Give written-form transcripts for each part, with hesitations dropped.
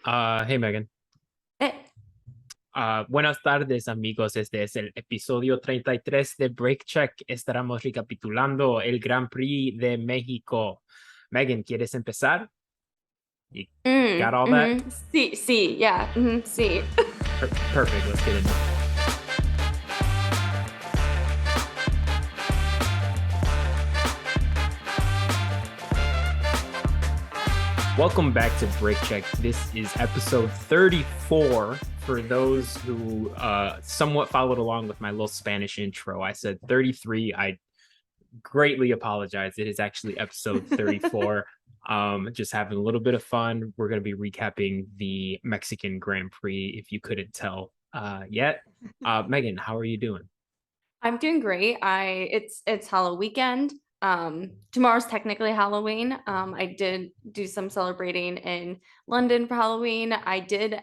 Hey Megan. Eh, Buenas tardes, amigos. Este es el episodio 33 de Break Check. Estaremos recapitulando el Gran Prix de México. Megan, ¿quieres empezar? You got all that? Sí, sí, yeah, sí. Perfect. Let's get into it. Welcome back to Break Check. This is episode 34. For those who somewhat followed along with my little Spanish intro, I said 33. I greatly apologize. It is actually episode 34. Just having a little bit of fun. We're going to be recapping the Mexican Grand Prix if you couldn't tell yet. Megan, how are you doing? I'm doing great. It's Halloween weekend. Tomorrow's technically Halloween. I did do some celebrating in London for Halloween. I did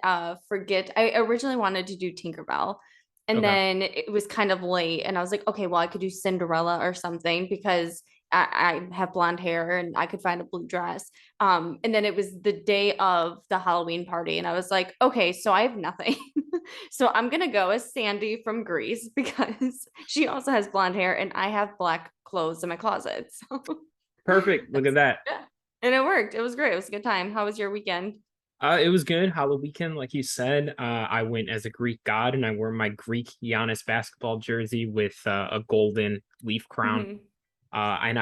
forget. I originally wanted to do Tinkerbell, and Okay. then it was kind of late, and I was like, okay, well, I could do Cinderella or something because I have blonde hair and I could find a blue dress. And then it was the day of the Halloween party, and I was like, okay, so I have nothing. So I'm gonna go as Sandy from Greece because she also has blonde hair and I have black clothes in my closet. So Perfect. Look at that's that. yeah. And it worked. It was great. It was a good time. How was your weekend? It was good. Halloween weekend, like you said. I went as a Greek god and I wore my Greek Giannis basketball jersey with a golden leaf crown. Mhm. And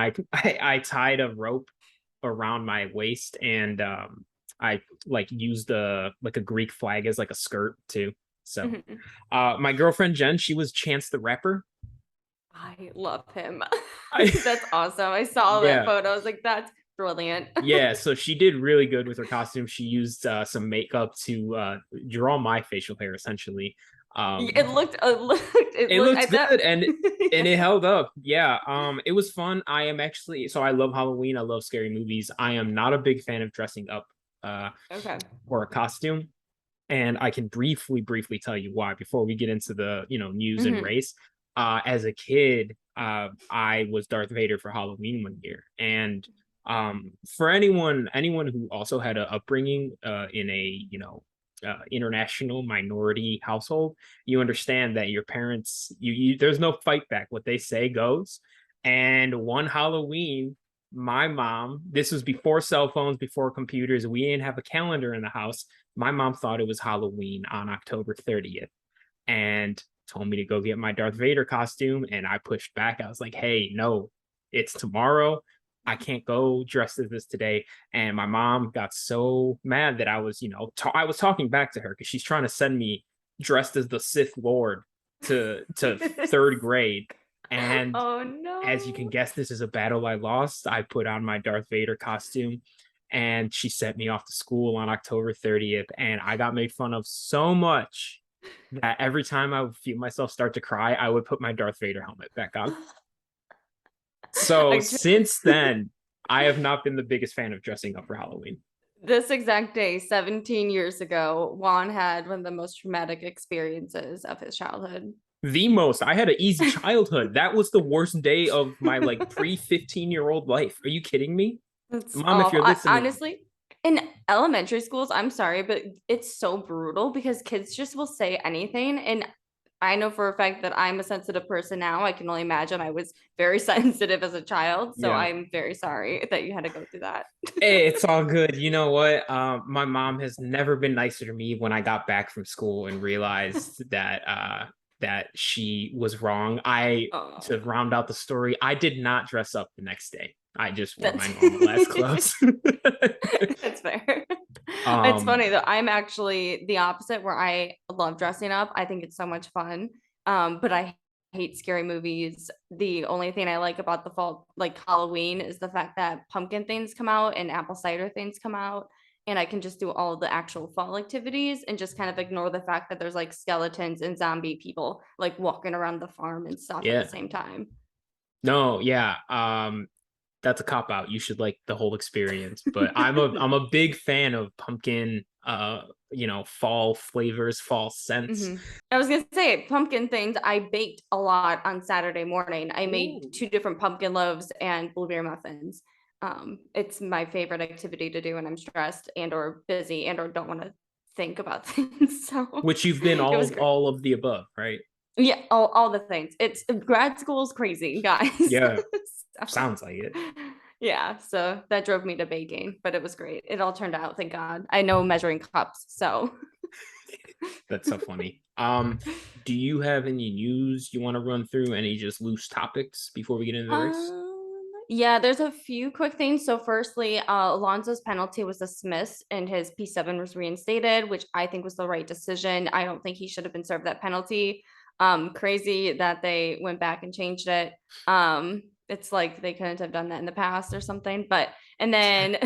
I tied a rope around my waist and I like used a Greek flag as like a skirt too. So Mhm. my girlfriend Jen, she was Chance the Rapper. I love him. I That's awesome. I saw that yeah. photo. I was like, that's brilliant. Yeah, so she did really good with her costume. She used some makeup to draw my facial hair essentially. It looked, It looked I thought, good and yeah. it held up. Yeah, it was fun. I am actually so I love Halloween. I love scary movies. I am not a big fan of dressing up uh Okay. for a costume, and I can briefly tell you why before we get into the news and Hmm. race. As a kid, I was Darth Vader for Halloween one year, and for anyone who also had an upbringing in a international minority household, you understand that your parents you there's no fight back. What they say goes. And one Halloween, my mom, this was before cell phones, before computers, we didn't have a calendar in the house. My mom thought it was Halloween on October 30th and told me to go get my Darth Vader costume. And I pushed back. I was like, hey, no, it's tomorrow. I can't go dressed as this today. And my mom got so mad that I was, I was talking back to her because she's trying to send me dressed as the Sith Lord to third grade. And Oh as you can no. guess, this is a battle I lost. I put on my Darth Vader costume and she sent me off to school on October 30th. And I got made fun of so much that every time I would feel myself start to cry, I would put my Darth Vader helmet back on. So I since then, I have not been the biggest fan of dressing up for Halloween. This exact day, 17 years ago, Juan had one of the most traumatic experiences of his childhood. The most. I had an easy childhood. That was the worst day of my like pre 15-year-old life. Are you kidding me? That's Mom, if awful. you're listening, Honestly, in elementary schools, I'm sorry, but it's so brutal because kids just will say anything. And I know for a fact that I'm a sensitive person now. I can only imagine I was very sensitive as a child. So yeah. I'm very sorry that you had to go through that. Hey, it's all good. You know what? My mom has never been nicer to me when I got back from school and realized that she was wrong. To Oh, round out the story, I did not dress up the next day. I just wore that's my normal ass clothes. that's fair. It's um, funny though. I'm actually the opposite where I love dressing up. I think it's so much fun. But I hate scary movies. The only thing I like about the fall, like Halloween, is the fact that pumpkin things come out and apple cider things come out. And I can just do all of the actual fall activities and just kind of ignore the fact that there's like skeletons and zombie people like walking around the farm and stuff at the yeah. same time. No, yeah. That's a cop out. You should like the whole experience. But I'm a big fan of pumpkin fall flavors, fall scents. I was gonna say pumpkin things. I baked a lot on Saturday morning. I made Ooh. two different pumpkin loaves and blueberry muffins. It's my favorite activity to do when I'm stressed and or busy and or don't want to think about things. So Which you've been it was great. all of the above, right? Yeah, all the things. It's grad school is crazy, guys. Yeah, So, sounds like it. yeah, so that drove me to baking, but it was great. It all turned out, thank God. I know measuring cups, so That's so funny. Do you have any news you want to run through? Any just loose topics before we get into the race? Yeah, there's a few quick things. So firstly, Alonso's penalty was dismissed and his P7 was reinstated, which I think was the right decision. I don't think he should have been served that penalty. Crazy that they went back and changed it. It's like they couldn't have done that in the past or something. But and then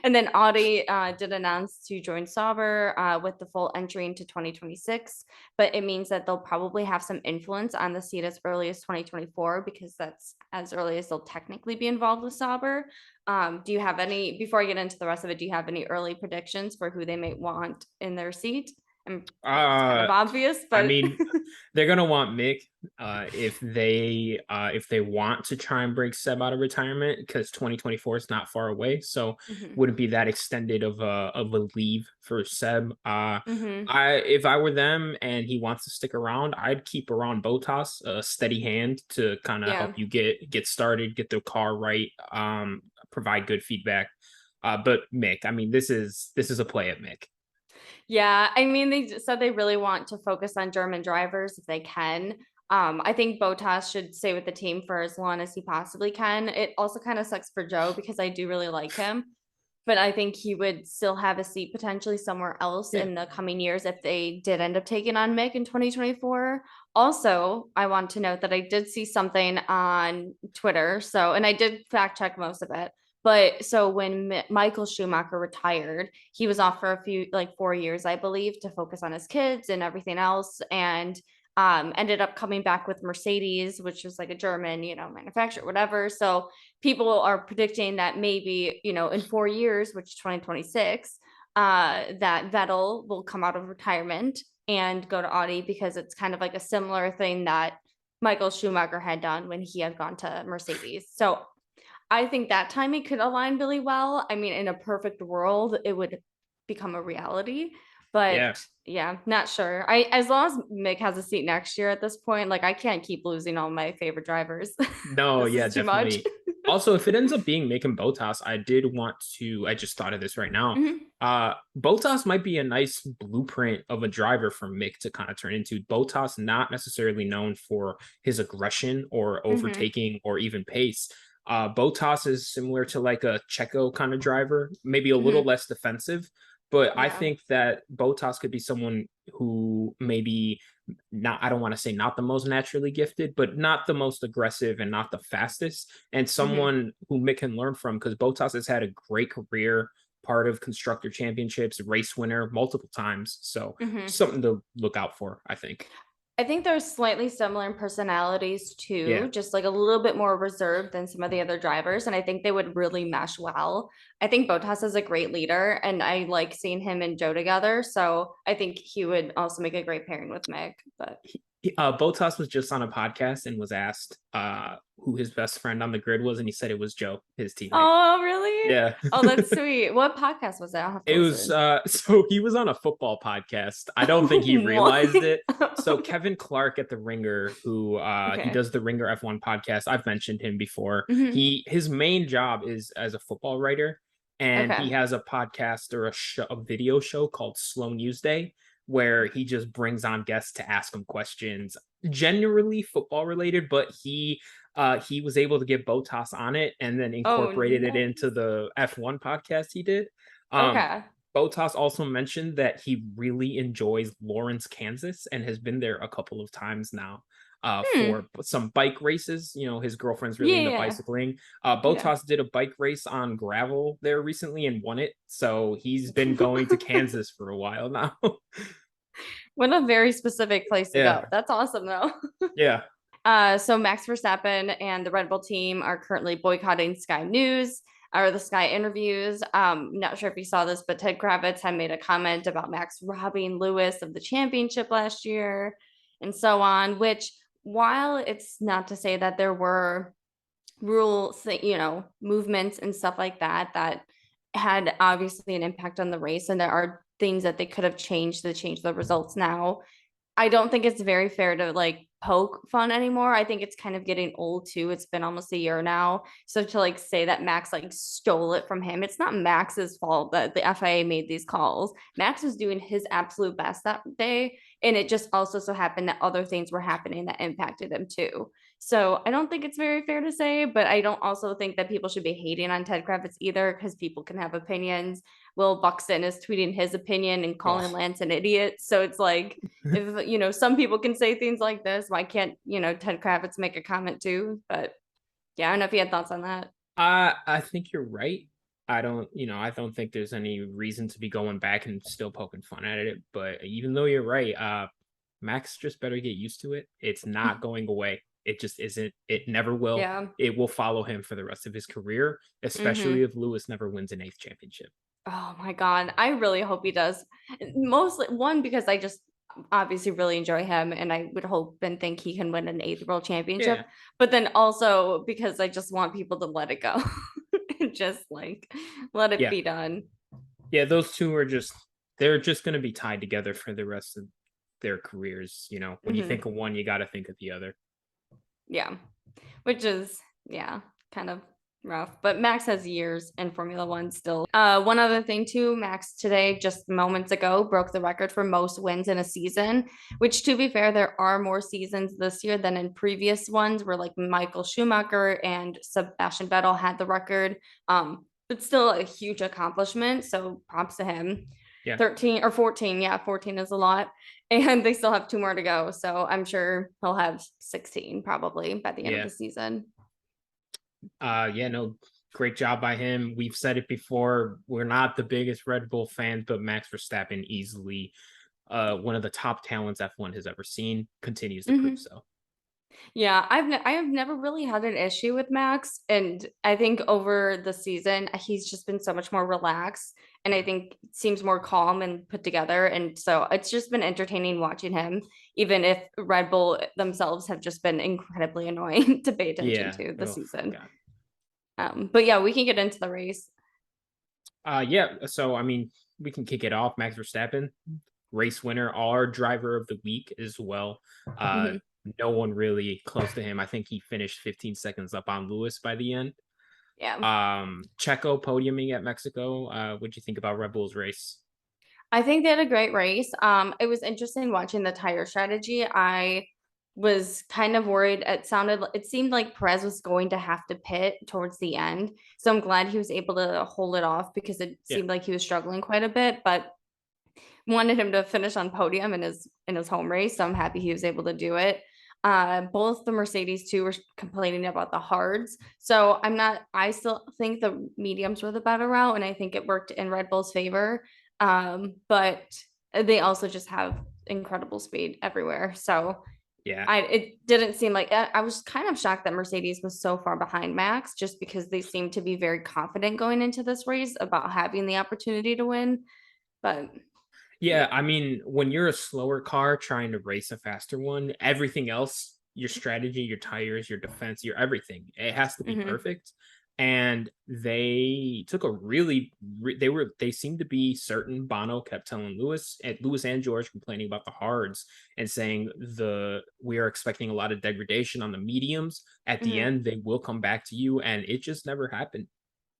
and then Audi did announce to join Sauber with the full entry into 2026, but it means that they'll probably have some influence on the seat as early as 2024 because that's as early as they'll technically be involved with Sauber. Do you have any, before I get into the rest of it, do you have any early predictions for who they might want in their seat? And it's kind Uh, of obvious, I but mean, they're gonna want Mick if they want to try and break Seb out of retirement because 2024 is not far away, so Mhm, wouldn't be that extended of a leave for Seb. mhm, I if I were them and he wants to stick around, I'd keep around Botas, a steady hand to kind of yeah. help you get started, get the car right, provide good feedback. But Mick, I mean, this is a play at Mick. Yeah, I mean, they just said they really want to focus on German drivers if they can. I think Bottas should stay with the team for as long as he possibly can. It also kind of sucks for Joe because I do really like him, but I think he would still have a seat potentially somewhere else Yeah. in the coming years if they did end up taking on Mick in 2024. Also, I want to note that I did see something on Twitter. So, and I did fact check most of it. But so when Michael Schumacher retired, he was off for a few, like 4 years, I believe, to focus on his kids and everything else. And ended up coming back with Mercedes, which was like a German, manufacturer, whatever. So people are predicting that maybe, in 4 years, which is 2026, that Vettel will come out of retirement and go to Audi because it's kind of like a similar thing that Michael Schumacher had done when he had gone to Mercedes. So I think that timing could align really well. I mean, in a perfect world, it would become a reality. Yeah. But yeah, not sure. I as long as Mick has a seat next year at this point, like I can't keep losing all my favorite drivers. No, This yeah, is too much. definitely. Also, if it ends up being Mick and Botas, I just thought of this right now. Mhm, Botas might be a nice blueprint of a driver for Mick to kind of turn into. Botas, not necessarily known for his aggression or mhm, overtaking or even pace. Botas is similar to like a Checo kind of driver, maybe a little mhm. less defensive, but I Yeah. think that Botas could be someone who maybe not, I don't want to say not the most naturally gifted, but not the most aggressive and not the fastest, and Mhm, someone who Mick can learn from because Botas has had a great career, part of constructor championships, race winner multiple times. So mhm. something to look out for, I think. I think they're slightly similar in personalities Yeah. too, just like a little bit more reserved than some of the other drivers. And I think they would really mesh well. I think Bottas is a great leader, and I like seeing him and Joe together. So I think he would also make a great pairing with Mick. But Botas was just on a podcast and was asked who his best friend on the grid was, and he said it was Joe, his teammate. oh, really? Yeah. Oh, that's sweet. What podcast was that? I'll have to It was listen. so he was on a football podcast. I don't think he What? realized it. So Kevin Clark at the Ringer, who he Okay. does the Ringer F1 podcast. I've mentioned him before. Hmm. His main job is as a football writer, and he Okay. has a podcast or a video show called Slow News Day, where he just brings on guests to ask him questions, generally football related, but he was able to get Botas on it and then Oh, incorporated it into nice. the F1 podcast he did. Um, Okay. Botas also mentioned that he really enjoys Lawrence, Kansas, and has been there a couple of times now Hmm. for some bike races. His girlfriend's really into Yeah. bicycling. Yeah. Botas did a bike race on gravel there recently and won it. So he's been going to Kansas for a while now. What a very specific place to Yeah. go. That's awesome though. Yeah. So Max Verstappen and the Red Bull team are currently boycotting Sky News or the Sky interviews. Not sure if you saw this, but Ted Kravitz had made a comment about Max robbing Lewis of the championship last year and so on, which while it's not to say that there were rules, movements and stuff like that that had obviously an impact on the race, and there are things that they could have changed to change the results now. I don't think it's very fair to like poke fun anymore. I think it's kind of getting old too. It's been almost a year now. So to like say that Max like stole it from him, it's not Max's fault that the FIA made these calls. Max was doing his absolute best that day. And it just also so happened that other things were happening that impacted him too. So I don't think it's very fair to say, but I don't also think that people should be hating on Ted Kravitz either, because people can have opinions. Will Buxton is tweeting his opinion and calling Oh. Lance an idiot. So it's like, if some people can say things like this, why can't Ted Kravitz make a comment too? But yeah, I don't know if you had thoughts on that. I think you're right. I don't think there's any reason to be going back and still poking fun at it. But even though you're right, Max just better get used to it. It's not going away. It just isn't. It never will. Yeah. It will follow him for the rest of his career, especially Mm-hmm. if Lewis never wins an eighth championship. Oh my God. I really hope he does. Mostly one, because I just obviously really enjoy him and I would hope and think he can win an eighth world championship. Yeah, But then also because I just want people to let it go and just like let it yeah, be done. yeah. Those two are they're just going to be tied together for the rest of their careers. When you Hmm. think of one, you got to think of the other. Yeah. Which is, yeah, kind of rough. But Max has years in Formula One still. One other thing too, Max today, just moments ago, broke the record for most wins in a season, which to be fair, there are more seasons this year than in previous ones where like Michael Schumacher and Sebastian Vettel had the record. But still a huge accomplishment. So props to him. Yeah, 13 or 14. Yeah, 14 is a lot. And they still have two more to go. So I'm sure he'll have 16 probably by the end of yeah. the season. Yeah, no, great job by him. We've said it before. We're not the biggest Red Bull fans, but Max Verstappen easily one of the top talents F1 has ever seen, continues to prove Mm-hmm. so. Yeah, I have never really had an issue with Max, and I think over the season he's just been so much more relaxed, and I think seems more calm and put together, and so it's just been entertaining watching him, even if Red Bull themselves have just been incredibly annoying to pay attention Yeah. to this Oh season. god. But yeah, we can get into the race. Yeah, so I mean, we can kick it off. Max Verstappen, race winner, our driver of the week as well. Uh Hmm. no one really close to him. I think he finished 15 seconds up on Lewis by the end. Yeah. Checo podiuming at Mexico. What'd you think about Red Bull's race? I think they had a great race. It was interesting watching the tire strategy. I was kind of worried. It seemed like Perez was going to have to pit towards the end. So I'm glad he was able to hold it off because it Yeah, seemed like he was struggling quite a bit, but wanted him to finish on podium in his home race. So I'm happy he was able to do it. Both the Mercedes too were complaining about the hards. So I still think the mediums were the better route, and I think it worked in Red Bull's favor. But they also just have incredible speed everywhere. So yeah. it didn't seem like I was kind of shocked that Mercedes was so far behind Max just because they seemed to be very confident going into this race about having the opportunity to win. But Yeah, yeah. I mean, when you're a slower car trying to race a faster one, everything else, your strategy, your tires, your defense, your everything, it has to be Hmm. perfect. And they took a they seemed to be certain. Bono kept telling Lewis and George complaining about the hards and saying we are expecting a lot of degradation on the mediums. At the Hmm. end, they will come back to you, and it just never happened.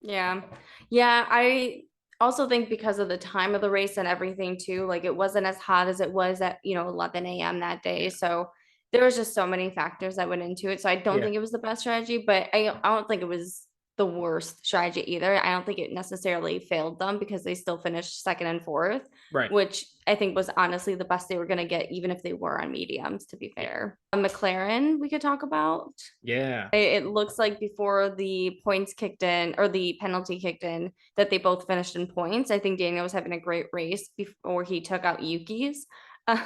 Yeah. Yeah. I also think because of the time of the race and everything too, like it wasn't as hot as it was at, 11 a.m. that day. Yeah. So there was just so many factors that went into it. So I don't Yeah. think it was the best strategy, but I don't think it was the worst strategy either. I don't think it necessarily failed them because they still finished second and fourth, Right. which I think was honestly the best they were going to get, even if they were on mediums, to be Yeah. fair. McLaren, we could talk about. Yeah. It looks like before the points kicked in or the penalty kicked in that they both finished in points. I think Daniel was having a great race before he took out Yuki's, uh,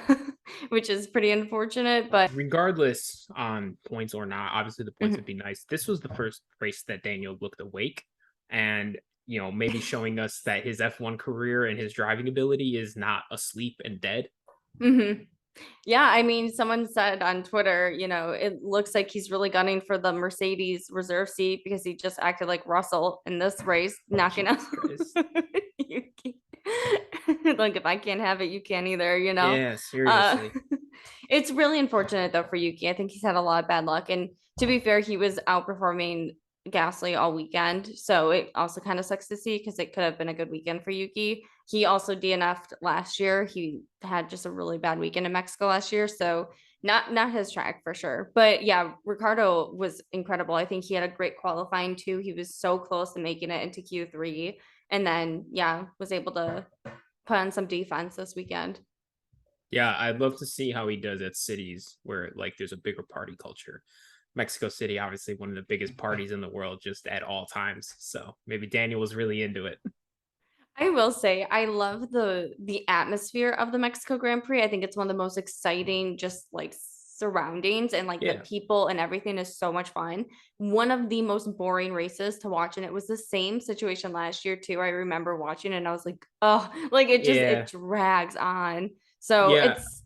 which is pretty unfortunate. But Regardless on points or not, obviously the points would mhm. be nice. This was the first race that Daniel looked awake and maybe showing us that his F1 career and his driving ability is not asleep and dead. Mhm. Yeah, I mean, someone said on Twitter, it looks like he's really gunning for the Mercedes reserve seat because he just acted like Russell in this race, knocking out Jesus Christ. Yuki. Like if I can't have it, you can't either, you know? Yeah, Uh, seriously. it's really unfortunate though for Yuki. I think he's had a lot of bad luck. And to be fair, he was outperforming Gasly all weekend. So it also kind of sucks to see because it could have been a good weekend for Yuki. He also DNF'd last year. He had just a really bad weekend in Mexico last year. So not his track for sure. But yeah, Ricardo was incredible. I think he had a great qualifying too. He was so close to making it into Q3. And then yeah, was able to put on some defense this weekend. Yeah, I'd love to see how he does at cities where like there's a bigger party culture. Mexico City, obviously one of the biggest parties in the world, just at all times. So maybe Daniel was really into it. I will say I love the atmosphere of the Mexico Grand Prix. I think it's one of the most exciting just like surroundings and like the Yeah, people and everything is so much fun. One of the most boring races to watch and it was the same situation last year too. I remember watching and I was like, "Oh, like it yeah, drags on." So yeah. it's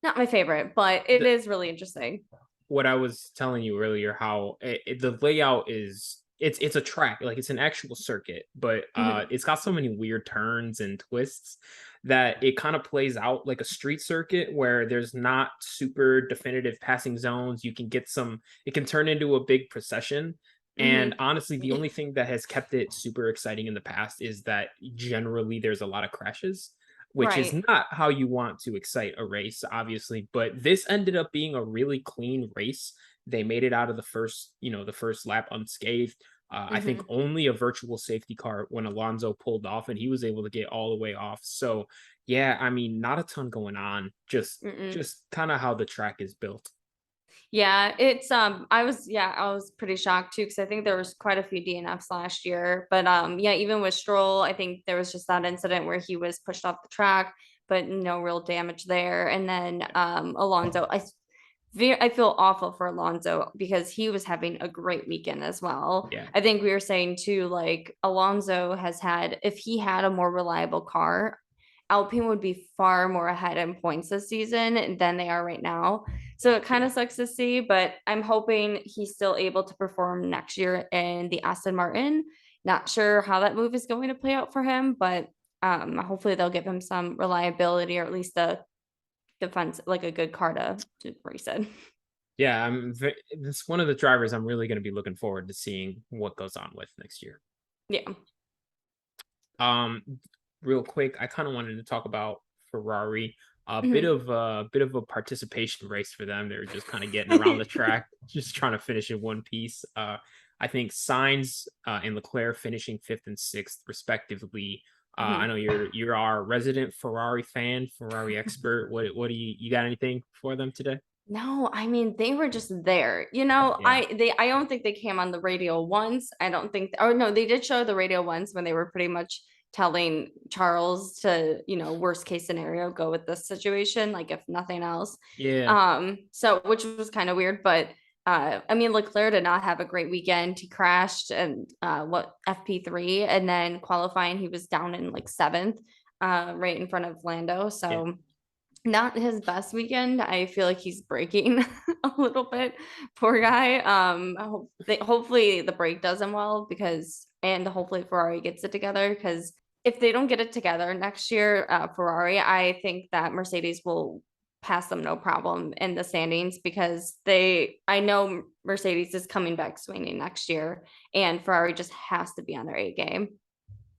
not my favorite, but it The, is really interesting. what I was telling you earlier, how the layout is, it's a track, like it's an actual circuit, but Mhm. it's got so many weird turns and twists that it kind of plays out like a street circuit where there's not super definitive passing zones. You can get some, it can turn into a big procession. And Mhm. honestly, the only thing that has kept it super exciting in the past is that generally there's a lot of crashes, which is Right. not how you want to excite a race, obviously. But this ended up being a really clean race. They made it out of the first, the first lap unscathed. I think Mhm. only a virtual safety car when Alonso pulled off, and he was able to get all the way off. So yeah, I mean, not a ton going on. Mm-mm. Just kind of how the track is built. Yeah, it's I was pretty shocked too because I think there was quite a few DNFs last year. But yeah, even with Stroll, I think there was just that incident where he was pushed off the track, but no real damage there. And then Alonso, I feel awful for Alonso because he was having a great weekend as well. Yeah. I think we were saying too, like Alonso has had, if he had a more reliable car, Alpine would be far more ahead in points this season than they are right now. So it kind Yeah. of sucks to see, but I'm hoping he's still able to perform next year in the Aston Martin. Not sure how that move is going to play out for him, but hopefully they'll give him some reliability or at least a defense, like a good car to race it. Yeah, it's one of the drivers I'm really going to be looking forward to seeing what goes on with next year. Yeah. Um, real quick, I kind of wanted to talk about Ferrari. Mhm. A bit of a participation race for them. They're just kind of getting around the track, just trying to finish in one piece. I think Sainz and Leclerc finishing fifth and sixth, respectively. I know Mhm. you're our resident Ferrari fan, Ferrari expert. What do you got anything for them today? No, I mean they were just there. You know, Yeah, I don't think they came on the radio once. I don't think or no, they did show the radio once when they were pretty much telling Charles to, worst case scenario, go with this situation, like if nothing else. yeah. So which was kind of weird, but I mean Leclerc did not have a great weekend. He crashed and what FP3 and then qualifying he was down in like seventh, right in front of Lando. Yeah. So not his best weekend. I feel like he's breaking a little bit. Poor guy. Hopefully the break does him well because, and hopefully Ferrari gets it together because if they don't get it together next year, Ferrari, I think that Mercedes will pass them no problem in the standings because I know Mercedes is coming back swinging next year and Ferrari just has to be on their A game.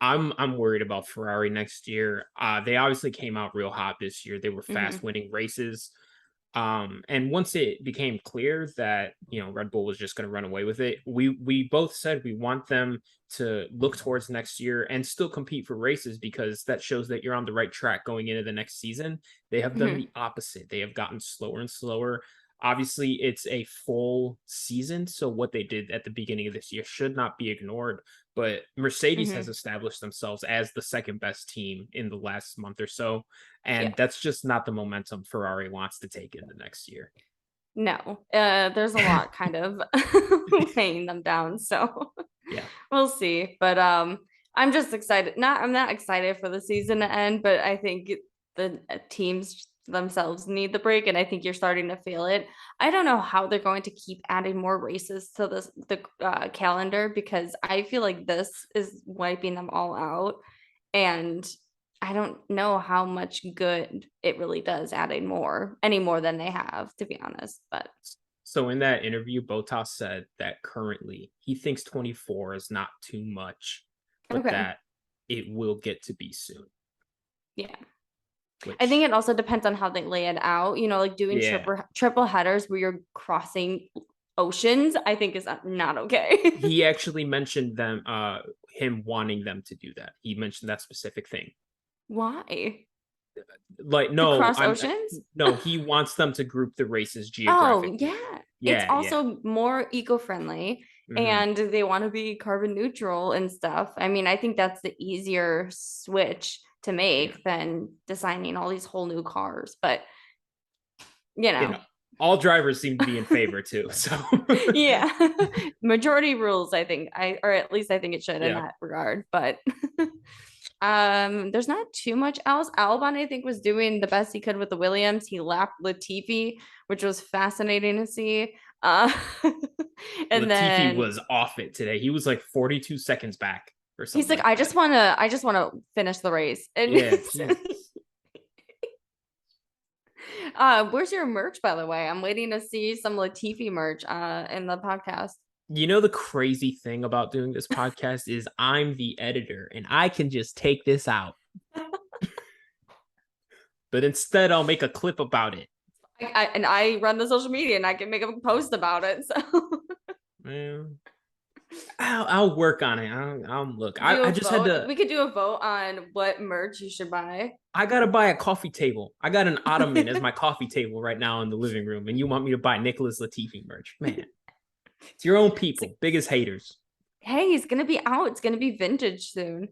I'm worried about Ferrari next year. They obviously came out real hot this year. They were fast Hmm. winning races. And once it became clear that Red Bull was just going to run away with it, we both said we want them to look towards next year and still compete for races because that shows that you're on the right track going into the next season. They have done Hmm. the opposite. They have gotten slower and slower. Obviously, it's a full season, so what they did at the beginning of this year should not be ignored. But Mercedes has Hmm. established themselves as the second best team in the last month or so, Yeah. and that's just not the momentum Ferrari wants to take into next year. No, there's a lot kind of weighing them down, so Yeah. we'll see. But I'm just excited. I'm not excited for the season to end, but I think the teams themselves need the break, and I think you're starting to feel it. I don't know how they're going to keep adding more races to the calendar because I feel like this is wiping them all out, and I don't know how much good it really does adding more, any more than they have, to be honest. But So in that interview, Botas said that currently he thinks 24 is not too much, but okay. that it will get to be soon. Yeah. I think Which, it also depends on how they lay it out. Like doing yeah, triple headers where you're crossing oceans, I think is not okay. he actually mentioned him wanting them to do that. He mentioned that specific thing. Why? Like, To no, cross oceans? no, he wants them to group the races Oh, geographically. yeah. It's Yeah, yeah. also more eco-friendly Hmm. and they want to be carbon neutral and stuff. I mean, I think that's the easier switch to Yeah. make than designing all these whole new cars. But, you You know, know, all drivers seem to be in favor too. So yeah. Majority rules, I think. Or at least I think it should in yeah. that regard. But there's not too much else. Albon, I think, was doing the best he could with the Williams. He lapped Latifi, which was fascinating to see. And Latifi then was off it today. He was like 42 seconds back or he's something like, like that. I just wanna finish the race. And Yeah, Jesus. where's your merch, by the way? I'm waiting to see some Latifi merch in the podcast. You know, the crazy thing about doing this podcast is I'm the editor and I can just take this out. But instead, I'll make a clip about it. And I run the social media and I can make a post about it. So Well, I'll work on it. I'll look. do I a just had vote. to. We could do a vote on what merch you should buy. I gotta buy a coffee table. I got an ottoman as my coffee table right now in the living room, and you want me to buy Nicholas Latifi merch? Man, it's your own people, biggest haters. Hey, he's gonna be out. It's gonna be vintage soon.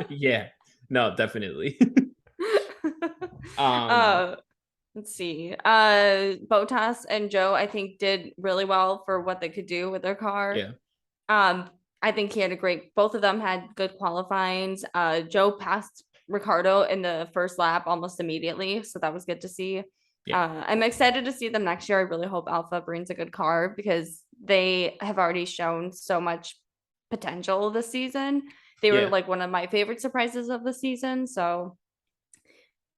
Yeah, no, definitely. um, uh, let's see. Botas and Joe, I think, did really well for what they could do with their car. yeah, I think he had a great. Both of them had good qualifyings. Joe passed Ricardo in the first lap almost immediately, so that was good to see. yeah, I'm excited to see them next year. I really hope Alpha brings a good car because they have already shown so much potential this season. They were yeah, like one of my favorite surprises of the season. So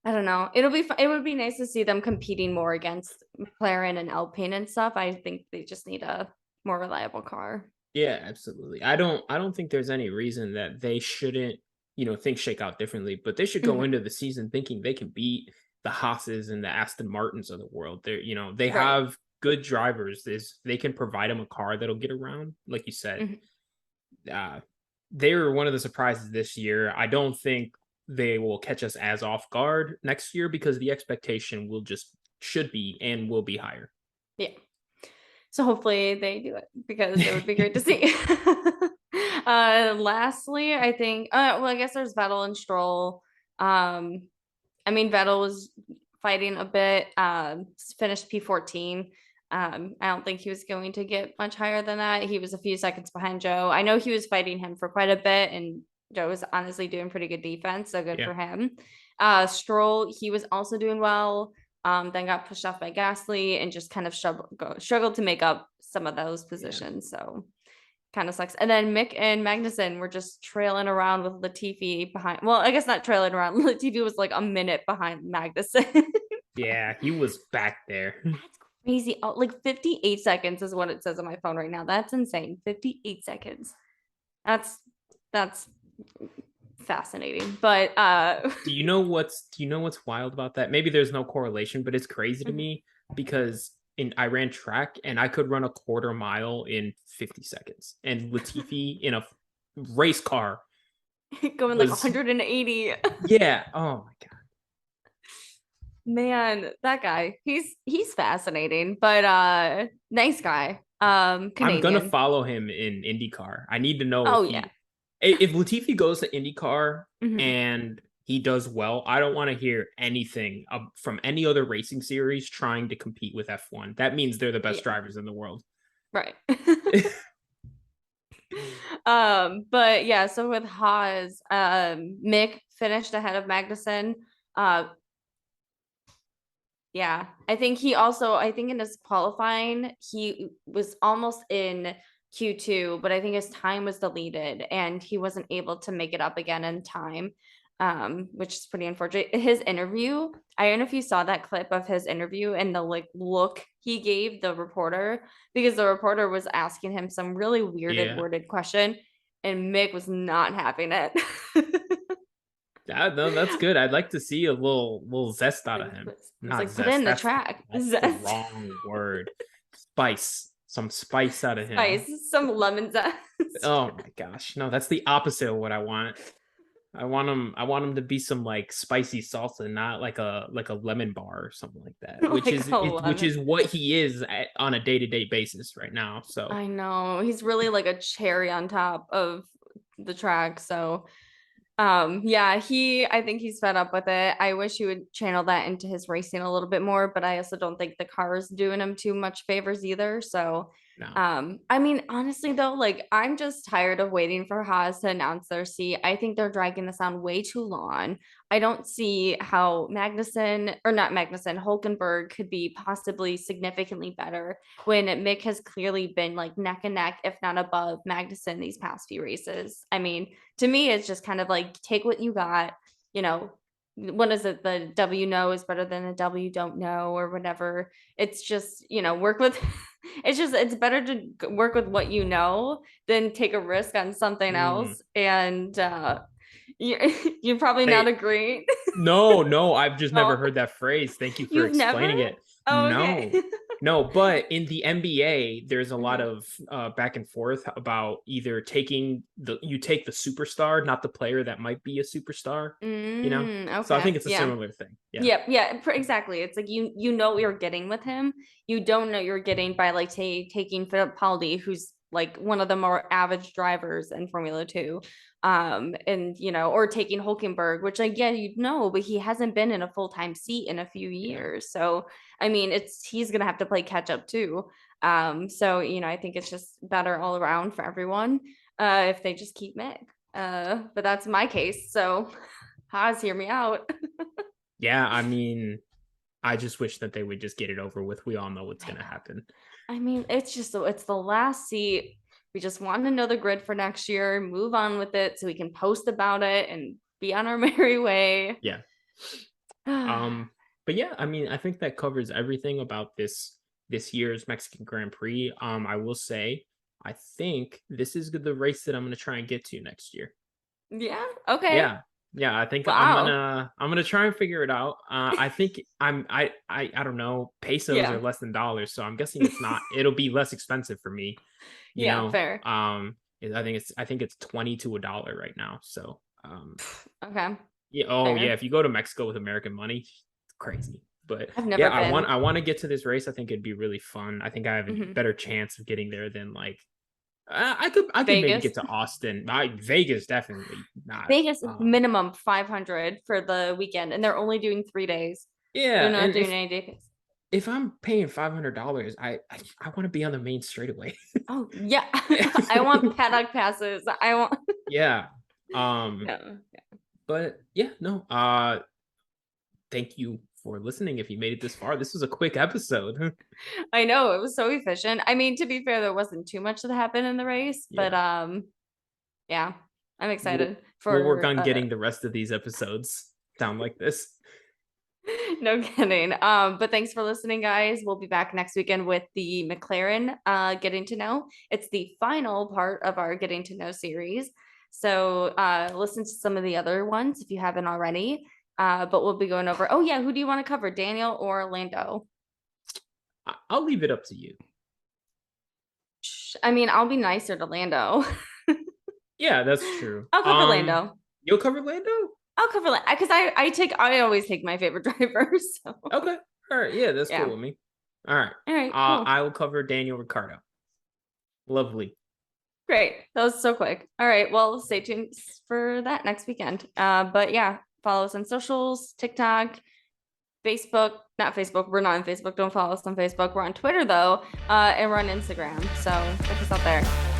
I don't know. It would be nice to see them competing more against McLaren and Alpine and stuff. I think they just need a more reliable car. yeah. Absolutely. I don't think there's any reason that they shouldn't, things shake out differently. But they should go Mhm. into the season thinking they can beat the Haas's and the Aston Martins of the world. They Right. have good drivers. They can provide them a car that'll get around, like you said. Mhm. uh, they were one of the surprises this year. I don't think they will catch us as off guard next year because the expectation should be and will be higher. Yeah. So hopefully they do it because it would be great to see. Lastly, I think well, I guess there's Vettel and Stroll. I mean Vettel was fighting a bit, finished P14. I don't think he was going to get much higher than that. He was a few seconds behind Joe. I know he was fighting him for quite a bit, and Joe was honestly doing pretty good defense, so good Yeah, for him. Stroll, he was also doing well, then got pushed off by Gasly and just kind of struggled to make up some of those yeah, positions. So kind of sucks. And then Mick and Magnussen were just trailing around with Latifi behind. Well, I guess not trailing around. Latifi was like a minute behind Magnussen. yeah. He was back there. That's crazy. Oh, like 58 seconds is what it says on my phone right now. That's insane. 58 seconds. That's that's fascinating. But Do you know what's wild about that? Maybe there's no correlation, but it's crazy to me because I ran track and I could run a quarter mile in 50 seconds, and Latifi in a race car going like was 180. yeah. Oh my god. Man, that guy, he's fascinating, but nice guy. I'm gonna Canadian. follow him in IndyCar. I need to know Oh yeah. if Latifi goes to IndyCar Mhm. and he does well. I don't want to hear anything from any other racing series trying to compete with F1. That means they're the best Yeah, drivers in the world. right. But yeah, so with Haas, Mick finished ahead of Magnussen. Uh, yeah, I think in his qualifying, he was almost in Q2, but I think his time was deleted and he wasn't able to make it up again in time, which is pretty unfortunate. His interview, I don't know if you saw that clip of his interview and the like look he gave the reporter, because the reporter was asking him some really weirded Yeah. worded question and Mick was not having it. No, that's good. I'd like to see a little zest out of him. It's Not like put it zest. in the That's track. the Zest. wrong word. Spice. Some spice out of him. Spice, some lemon zest. Oh my gosh. No, that's the opposite of what I want. I want him to be some like spicy salsa, not like a lemon bar or something like that. Which Like is a which lemon. is what he is on a day-to-day basis right now. So I know. He's really like a cherry on top of the track. So yeah, I think he's fed up with it. I wish he would channel that into his racing a little bit more, but I also don't think the car is doing him too much favors either. So no. I mean, honestly though, like I'm just tired of waiting for Haas to announce their seat. I think they're dragging this on way too long. I don't see how Magnussen, or not Magnussen, Hulkenberg could be possibly significantly better when Mick has clearly been like neck and neck, if not above Magnussen these past few races. I mean, to me, it's just kind of like take what you got, you know. What is it? The W know is better than the W don't know, or whatever. It's just, work with it's just it's better to work with what you know than take a risk on something Mm. else. And you you probably not Hey, agree. no, I've just never Oh, heard that phrase. Thank you for you've never? explaining it. Oh, okay. No, no, but in the NBA, there's a lot Mhm. of back and forth about either you take the superstar, not the player that might be a superstar, you know? So I Okay. think it's a Yeah. similar thing. Yeah. Yep, yeah, exactly. It's like you know what you're getting with him. You don't know you're getting by like taking Fittipaldi, who's like one of the more average drivers in Formula Two, and or taking Hulkenberg, which again you know, but he hasn't been in a full time seat in a few Yeah. years. So I mean, he's gonna have to play catch up too. So I think it's just better all around for everyone, if they just keep Mick. But that's my case. So Haas, hear me out. Yeah, I mean, I just wish that they would just get it over with. We all know what's I going to know. happen. I mean, it's the last seat. We just want to know the grid for next year, move on with it so we can post about it and be on our merry way. Yeah. But yeah, I mean, I think that covers everything about this year's Mexican Grand Prix. I will say, I think this is the race that I'm gonna try and get to next year. Yeah. Okay. Yeah, yeah, I think I'm Wow. gonna try and figure it out. I think I don't know. Pesos are Yeah. less than dollars, so I'm guessing it's not. It'll be less expensive for me. You Yeah, know, fair. I think it's 20 to a dollar right now. So Okay. yeah. Oh, yeah. Fair. If you go to Mexico with American money, it's crazy. But I've yeah, never I want been. I want to get to this race. I think it'd be really fun. I think I have a Mhm. better chance of getting there than like I could maybe Vegas. get to Austin. Vegas definitely not. Vegas minimum 500 for the weekend, and they're only doing 3 days. They're Yeah, not and doing if any days. if I'm paying $500, I want to be on the main straightaway. Oh yeah. I want paddock passes. I want Yeah. Um. no. But yeah, no. Thank you for listening. If you made it this far, this was a quick episode. I know it was so efficient. I mean, to be fair, there wasn't too much that happened in the race, but Yeah. yeah, I'm We'll excited we'll work for on getting the rest of these episodes down like this. no kidding. But thanks for listening, guys. We'll be back next weekend with the McLaren getting to know. It's the final part of our getting to know series. So listen to some of the other ones if you haven't already. But we'll be going over. Oh yeah, who do you want to cover, Daniel or Lando? I'll leave it up to you. I mean, I'll be nicer to Lando. Yeah, that's true. I'll cover Lando. You'll cover Lando? I'll cover Lando because I always take my favorite drivers. So Okay. All right. Yeah, that's cool yeah. with me. All right. All right, cool. I will cover Daniel Ricciardo. Lovely. Great. That was so quick. All right. Well, stay tuned for that next weekend. But yeah, follow us on socials, TikTok, Facebook, not Facebook. We're not on Facebook. Don't follow us on Facebook. We're on Twitter though. And we're on Instagram. So check us out there.